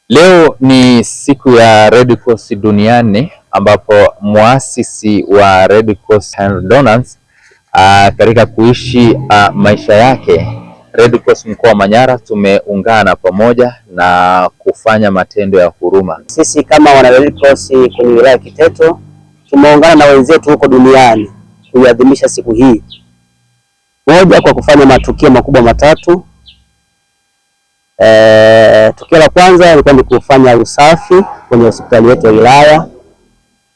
Leo ni siku ya Red Cross duniani ambapo muasisi wa Red Cross Henry Donans katika kuishi maisha yake, Red Cross mkoa wa Manyara tumeungana pamoja na kufanya matendo ya huruma. Sisi kama wana Red Cross kwenye wilaya Kiteto tumeungana na wenzetu huko duniani kuiadhimisha siku hii. Moja, kwa kufanya matukio makubwa matatu. Tukio la kwanza ilikuwa ni kufanya usafi kwenye hospitali yetu ya wilaya,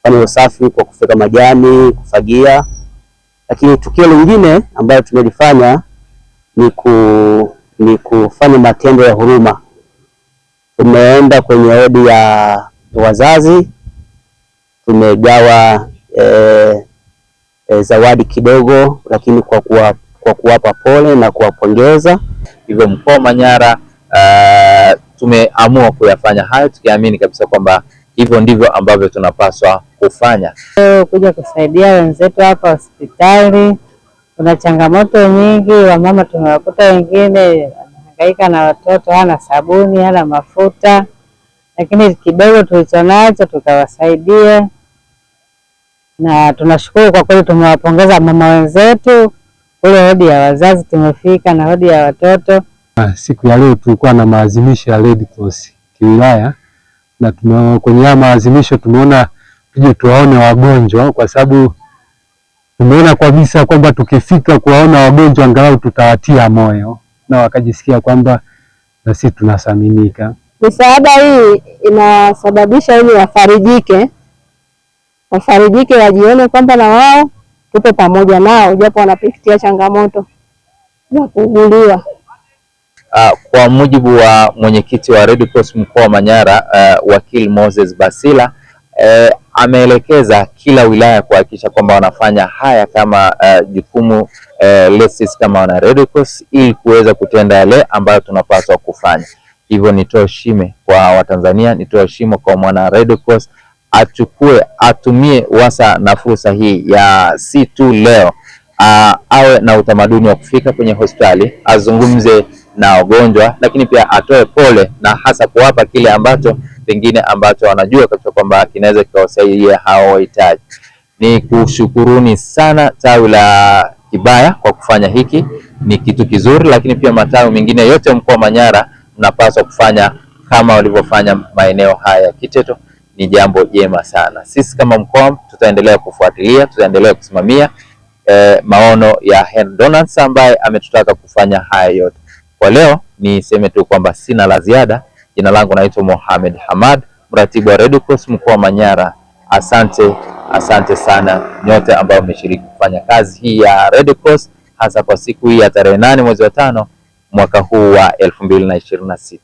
kufanya usafi kwa kufika majani, kufagia. Lakini tukio lingine ambalo tumelifanya ni kufanya matendo ya huruma. Tumeenda kwenye wodi ya wazazi, tumegawa zawadi kidogo, lakini kwa kuwapa pole na kuwapongeza. Hivyo mkoa wa Manyara tumeamua kuyafanya hayo tukiamini kabisa kwamba hivyo ndivyo ambavyo tunapaswa kufanya. Kuja kusaidia wenzetu hapa hospitali. Kuna changamoto nyingi, wamama tumewakuta wengine wanahangaika na watoto, hana sabuni, hana mafuta, lakini kidogo tulichonacho tukawasaidia, na tunashukuru kwa kweli. Tumewapongeza mama wenzetu kule wodi ya wazazi, tumefika na wodi ya watoto. Siku ya leo tulikuwa na maadhimisho ya Red Cross kiwilaya, na kwenye haya maadhimisho tumeona tuje tuwaone wagonjwa, kwa sababu tumeona kabisa kwamba tukifika kuwaona wagonjwa angalau tutawatia moyo na wakajisikia kwamba na sisi tunathaminika. Misaada hii inasababisha ili wafarijike, wajione kwamba na wao tupo pamoja nao, japo wanapitia changamoto za kuuguliwa. Kwa mujibu wa mwenyekiti wa Red Cross mkoa wa Manyara, wakili Moses Basila, ameelekeza kila wilaya kuhakikisha kwamba wanafanya haya kama jukumu lesis kama wana Red Cross, ili kuweza kutenda yale ambayo tunapaswa kufanya. Hivyo nitoe heshima kwa Watanzania, nitoe heshima kwa mwana Red Cross, atumie wasa na fursa hii ya si tu leo, awe na utamaduni wa kufika kwenye hospitali, azungumze na wagonjwa, lakini pia atoe pole na hasa kuwapa kile ambacho pengine ambacho wanajua kabisa kwamba kinaweza kikawasaidia hao wahitaji. Ni kushukuruni sana tawi la Kibaya kwa kufanya hiki, ni kitu kizuri, lakini pia matawi mengine yote mkoa wa Manyara mnapaswa kufanya kama walivyofanya maeneo haya Kiteto. Ni jambo jema sana. Sisi kama mkoa tutaendelea kufuatilia, tutaendelea kusimamia maono ya Henry Donans ambaye ametutaka kufanya haya yote. Kwa leo niseme tu kwamba sina la ziada. Jina langu naitwa Mohamed Hamad, mratibu wa Red Cross mkoa wa Manyara. Asante sana nyote ambao mmeshiriki kufanya kazi hii ya Red Cross, hasa kwa siku hii ya tarehe 8 mwezi wa 5 mwaka huu wa 2026.